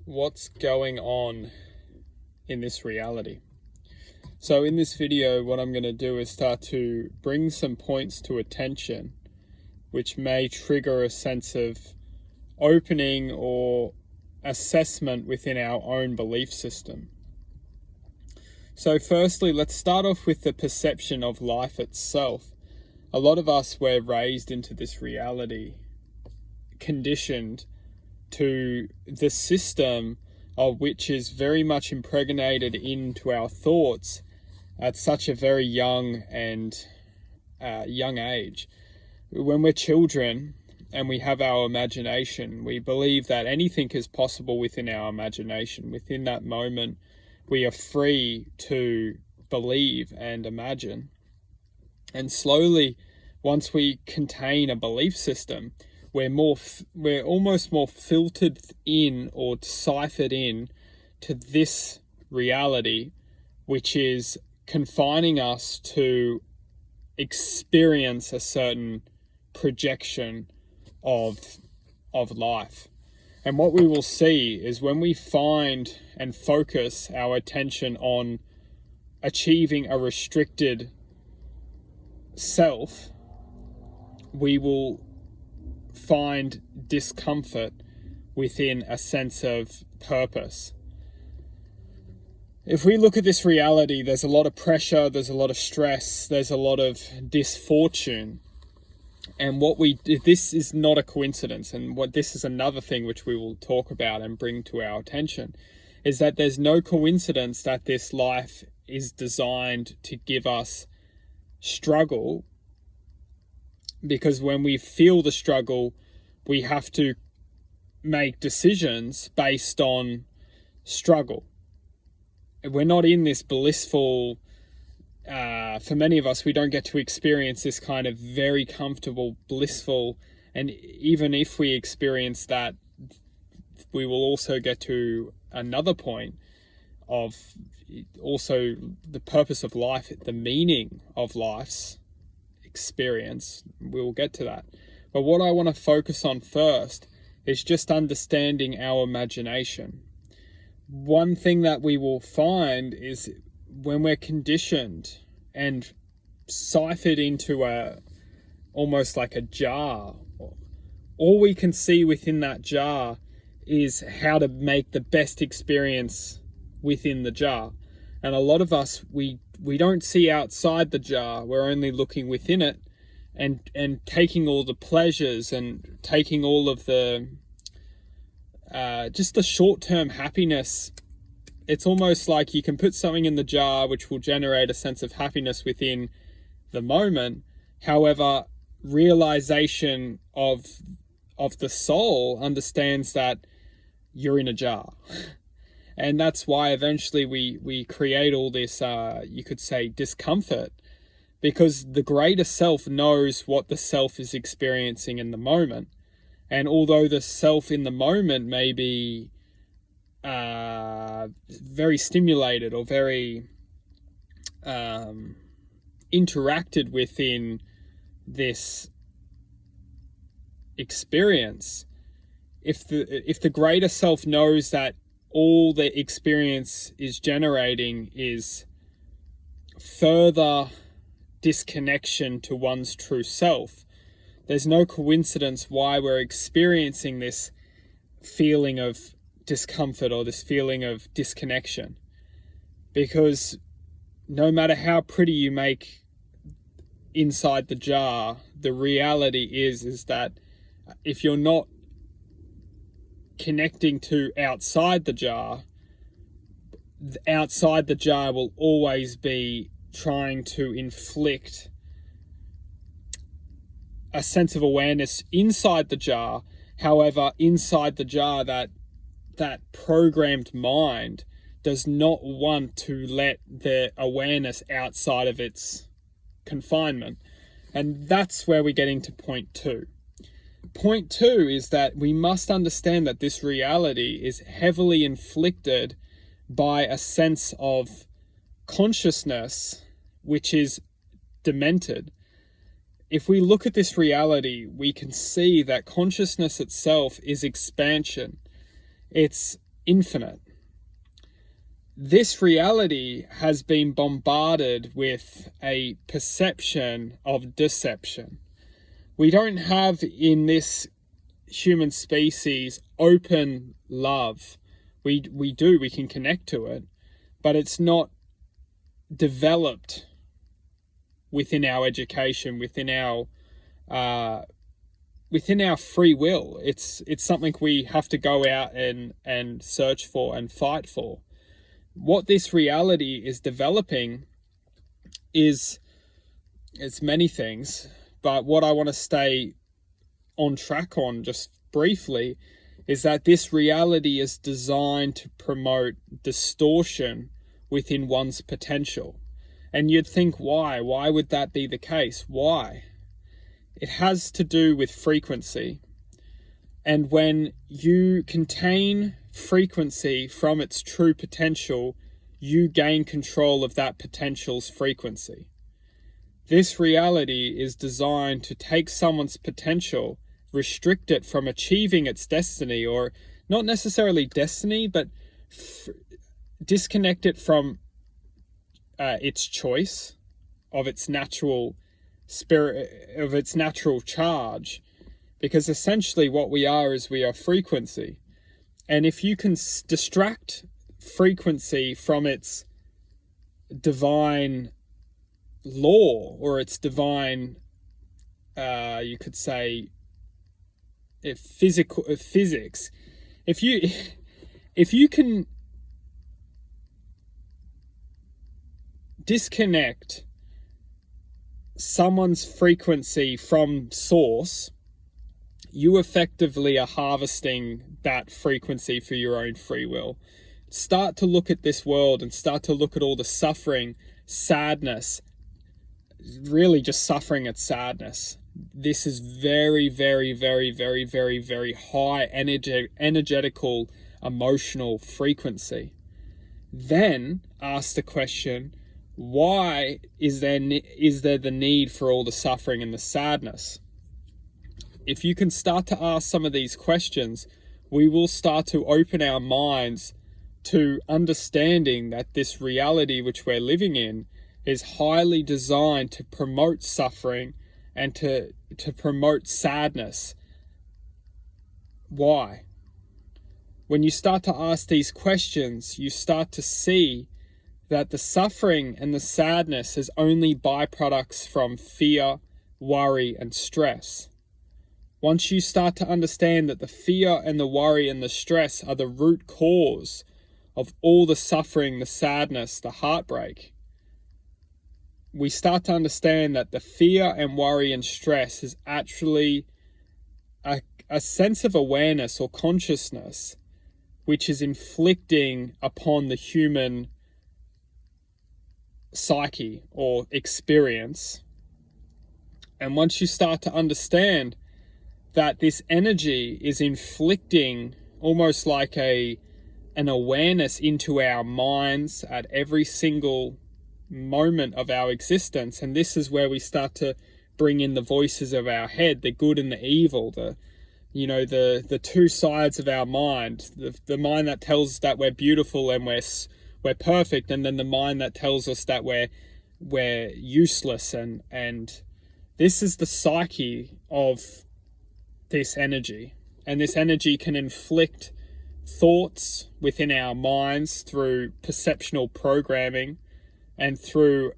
what's going on in this reality. So in this video, what I'm going to do is start to bring some points to attention, which may trigger a sense of opening or assessment within our own belief system. So firstly, let's start off with the perception of life itself. A lot of us were raised into this reality, conditioned to the system of which is very much impregnated into our thoughts at such a very young age. When we're children and we have our imagination, we believe that anything is possible within our imagination. Within that moment, we are free to believe and imagine. And slowly, once we contain a belief system, we're almost more filtered in or ciphered in to this reality, which is confining us to experience a certain projection of life. And what we will see is when we find and focus our attention on achieving a restricted self, we will find discomfort within a sense of purpose. If we look at this reality, there's a lot of pressure, there's a lot of stress, there's a lot of disfortune. And this is not a coincidence. And this is another thing which we will talk about and bring to our attention, is that there's no coincidence that this life is designed to give us struggle, because when we feel the struggle, we have to make decisions based on struggle. We're not in this blissful, for many of us, we don't get to experience this kind of very comfortable, blissful, and even if we experience that, we will also get to another point of also the purpose of life, the meaning of life's experience. We will get to that. But what I want to focus on first is just understanding our imagination. One thing that we will find is when we're conditioned and ciphered into almost like a jar, all we can see within that jar is how to make the best experience within the jar. And a lot of us, we don't see outside the jar. We're only looking within it and taking all the pleasures and taking all of the just the short-term happiness. It's almost like you can put something in the jar which will generate a sense of happiness within the moment. However, realization of the soul understands that you're in a jar. And that's why eventually we create all this, you could say, discomfort, because the greater self knows what the self is experiencing in the moment. And although the self in the moment may be very stimulated or very interacted within this experience, if the greater self knows that all the experience is generating is further disconnection to one's true self, there's no coincidence why we're experiencing this feeling of discomfort or this feeling of disconnection. Because no matter how pretty you make inside the jar, the reality is that if you're not connecting to outside the jar will always be trying to inflict a sense of awareness inside the jar. However, inside the jar, that programmed mind does not want to let the awareness outside of its confinement. And that's where we're getting to point two. Point two is that we must understand that this reality is heavily inflicted by a sense of consciousness which is demented. If we look at this reality, we can see that consciousness itself is expansion. It's infinite. This reality has been bombarded with a perception of deception. We don't have in this human species open love. We can connect to it, but it's not developed within our education, within our free will. It's something we have to go out and search for and fight for. What this reality is developing is, it's many things, but what I want to stay on track on just briefly is that this reality is designed to promote distortion within one's potential. And you'd think, why? Why would that be the case? Why? It has to do with frequency. And when you contain frequency from its true potential, you gain control of that potential's frequency. This reality is designed to take someone's potential, restrict it from achieving its destiny, or not necessarily destiny, but disconnect it from its choice of its natural spirit, of its natural charge. Because essentially what we are is we are frequency. And if you can distract frequency from its divine law or its divine, you could say, physics, if you can disconnect someone's frequency from source, you effectively are harvesting that frequency for your own free will. Start to look at this world and start to look at all the suffering, sadness, really just suffering and sadness. This is very, very, very, very, very, very high energetical, emotional frequency. Then ask the question, why is there the need for all the suffering and the sadness? If you can start to ask some of these questions, we will start to open our minds to understanding that this reality which we're living in is highly designed to promote suffering and to promote sadness. Why? When you start to ask these questions, you start to see that the suffering and the sadness is only byproducts from fear, worry, and stress. Once you start to understand that the fear and the worry and the stress are the root cause of all the suffering, the sadness, the heartbreak, we start to understand that the fear and worry and stress is actually a sense of awareness or consciousness which is inflicting upon the human psyche or experience. And once you start to understand that this energy is inflicting almost like an awareness into our minds at every single moment of our existence, and this is where we start to bring in the voices of our head, the good and the evil, the two sides of our mind, the mind that tells us that we're beautiful and we're perfect, and then the mind that tells us that we're useless, and this is the psyche of this energy. And this energy can inflict thoughts within our minds through perceptual programming and through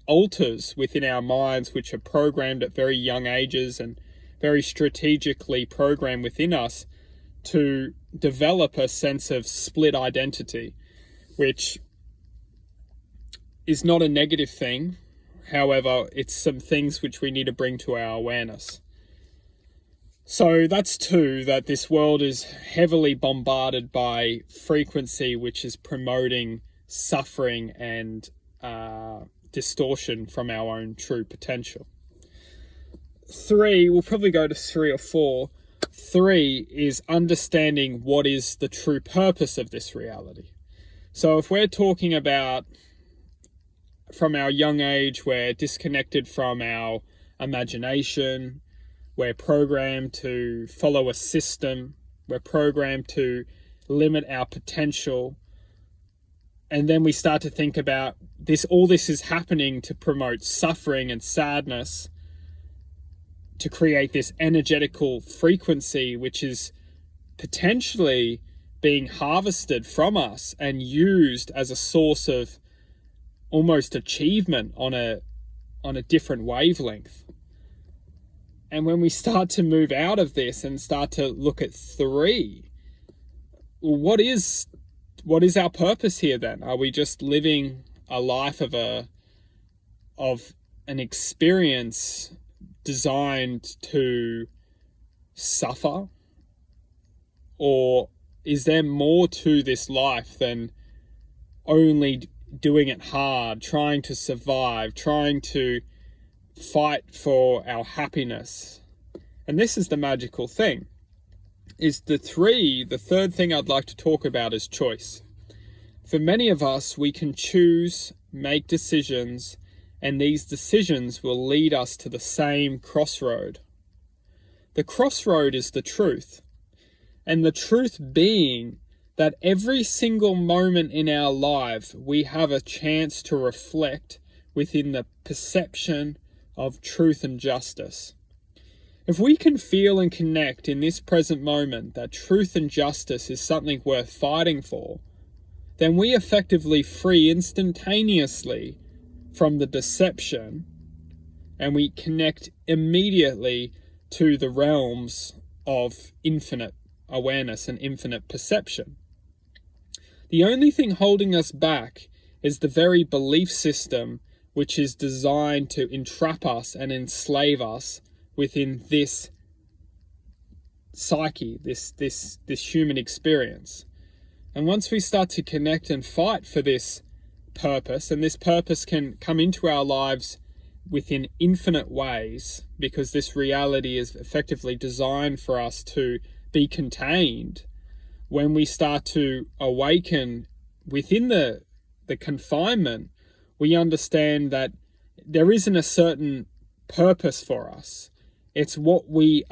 altars within our minds which are programmed at very young ages and very strategically programmed within us to develop a sense of split identity, which is not a negative thing. However, it's some things which we need to bring to our awareness. So that's two, that this world is heavily bombarded by frequency which is promoting suffering and distortion from our own true potential. 3, we'll probably go to 3 or 4. 3 is understanding what is the true purpose of this reality. So if we're talking about from our young age, we're disconnected from our imagination, We're programmed to follow a system. We're programmed to limit our potential. And then we start to think about this, all this is happening to promote suffering and sadness, to create this energetical frequency, which is potentially being harvested from us and used as a source of almost achievement on a different wavelength. And when we start to move out of this and start to look at 3, what is our purpose here then? Are we just living a life of an experience designed to suffer? Or is there more to this life than only doing it hard, trying to survive, trying to fight for our happiness? And this is the magical thing, is the third thing I'd like to talk about is choice. For many of us, we can choose, make decisions, and these decisions will lead us to the same crossroad. The crossroad is the truth. And the truth being that every single moment in our life, we have a chance to reflect within the perception of truth and justice. If we can feel and connect in this present moment that truth and justice is something worth fighting for, then we effectively free instantaneously from the deception, and we connect immediately to the realms of infinite awareness and infinite perception. The only thing holding us back is the very belief system which is designed to entrap us and enslave us within this psyche, this human experience. And once we start to connect and fight for this purpose, and this purpose can come into our lives within infinite ways, because this reality is effectively designed for us to be contained. When we start to awaken within the confinement, we understand that there isn't a certain purpose for us. It's what we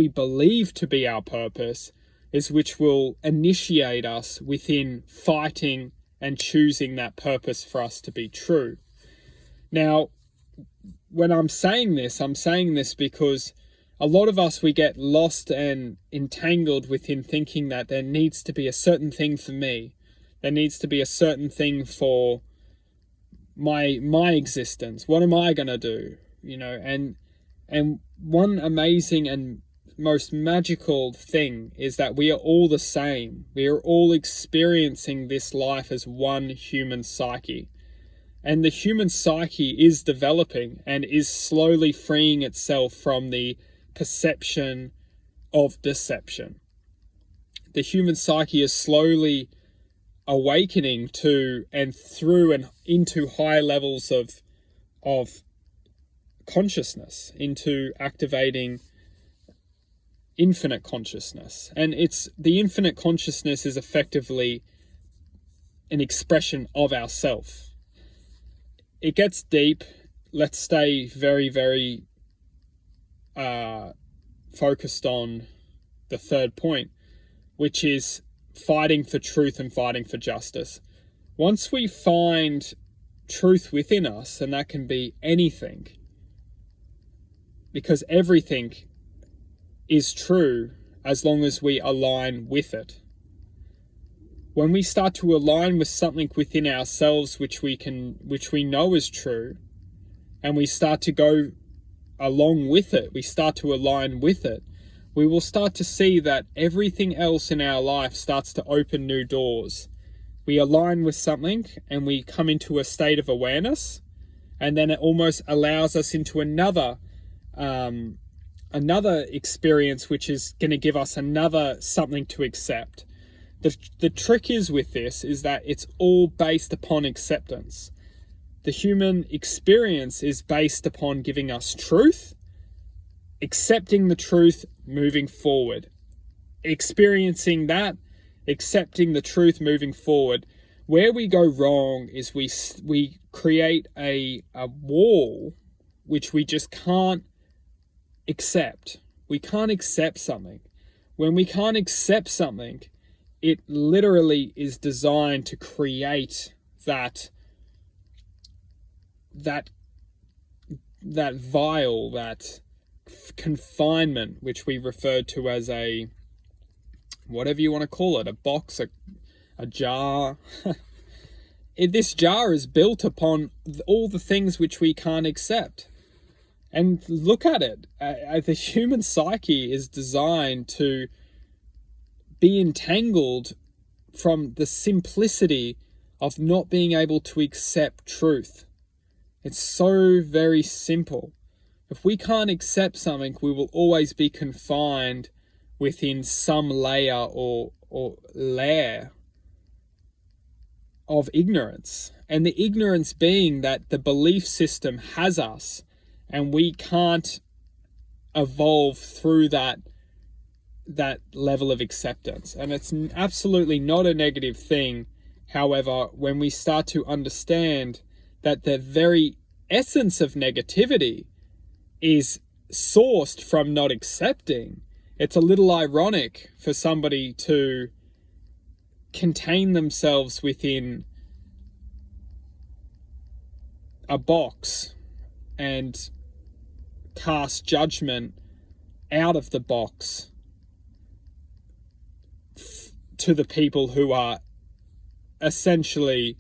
believe to be our purpose is which will initiate us within fighting and choosing that purpose for us to be true. Now, when I'm saying this because a lot of us, we get lost and entangled within thinking that there needs to be a certain thing for me. There needs to be a certain thing for my existence. What am I going to do? And one amazing and most magical thing is that we are all the same. We are all experiencing this life as one human psyche. And the human psyche is developing and is slowly freeing itself from the perception of deception. The human psyche is slowly awakening to and through and into high levels of consciousness, into activating infinite consciousness. And the infinite consciousness is effectively an expression of ourself. It gets deep. Let's stay very, very focused on the third point, which is fighting for truth and fighting for justice. Once we find truth within us, and that can be anything, because everything is true as long as we align with it. When we start to align with something within ourselves which we know is true, and we start to go along with it, we start to align with it, we will start to see that everything else in our life starts to open new doors. We align with something and we come into a state of awareness, and then it almost allows us into another experience, which is going to give us another something to accept. The trick is with this is that it's all based upon acceptance. The human experience is based upon giving us truth, accepting the truth, moving forward, experiencing that, accepting the truth, moving forward. Where we go wrong is we create a wall which we just can't accept. We can't accept something. When we can't accept something, it literally is designed to create that vial, that confinement, which we referred to as a, whatever you want to call it, a box, a jar. This jar is built upon all the things which we can't accept. And look at it. The human psyche is designed to be entangled from the simplicity of not being able to accept truth. It's so very simple. If we can't accept something, we will always be confined within some layer or layer of ignorance. And the ignorance being that the belief system has us, and we can't evolve through that level of acceptance. And it's absolutely not a negative thing. However, when we start to understand that the very essence of negativity is sourced from not accepting, it's a little ironic for somebody to contain themselves within a box and cast judgment out of the box to the people who are essentially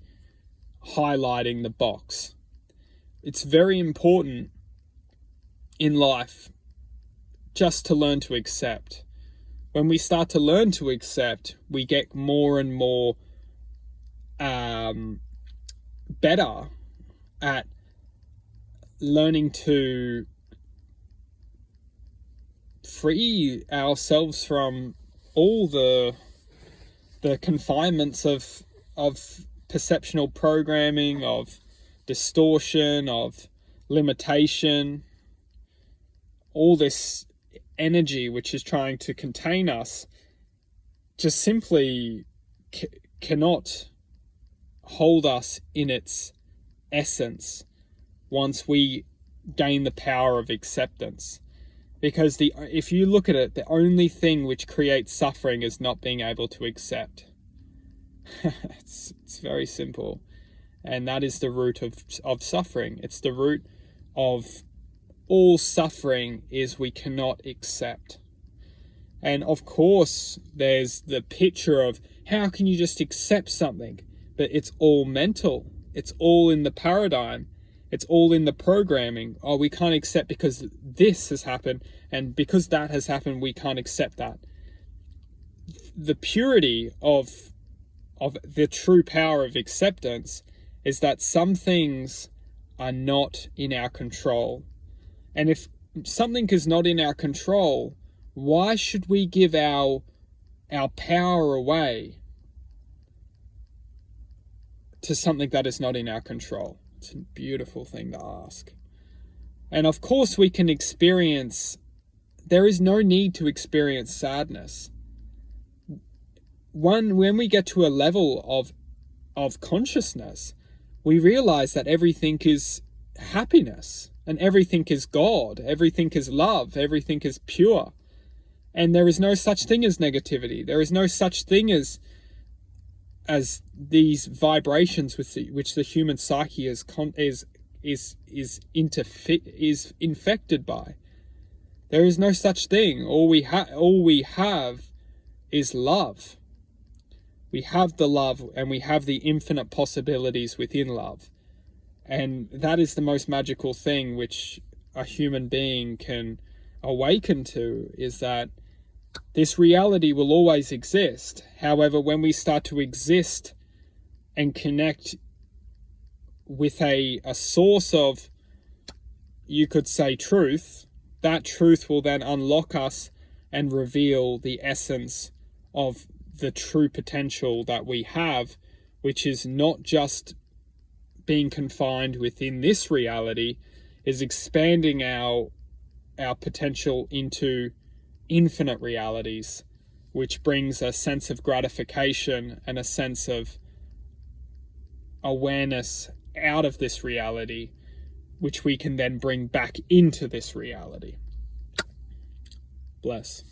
highlighting the box. It's very important in life just to learn to accept. When we start to learn to accept, we get more and more better at learning to free ourselves from all the confinements of perceptual programming, of distortion, of limitation, all this energy which is trying to contain us just simply cannot hold us in its essence once we gain the power of acceptance. Because if you look at it, the only thing which creates suffering is not being able to accept. It's very simple. And that is the root of suffering. It's the root of all suffering, is we cannot accept. And of course, there's the picture of how can you just accept something? But it's all mental. It's all in the paradigm. It's all in the programming. Oh, we can't accept because this has happened, and because that has happened, we can't accept that. The purity of the true power of acceptance is that some things are not in our control. And if something is not in our control, why should we give our power away to something that is not in our control? It's a beautiful thing to ask. And of course we can experience, there is no need to experience sadness. When we get to a level of consciousness, we realize that everything is happiness, and everything is God, everything is love, everything is pure. And there is no such thing as negativity. There is no such thing as these vibrations which the human psyche is infected by. There is no such thing. All we have is love. We have the love, and we have the infinite possibilities within love. And that is the most magical thing which a human being can awaken to, is that this reality will always exist. However, when we start to exist and connect with a source of, you could say, truth, that truth will then unlock us and reveal the essence of the true potential that we have, which is not just being confined within this reality, is expanding our potential into infinite realities, which brings a sense of gratification and a sense of awareness out of this reality, which we can then bring back into this reality. Bless.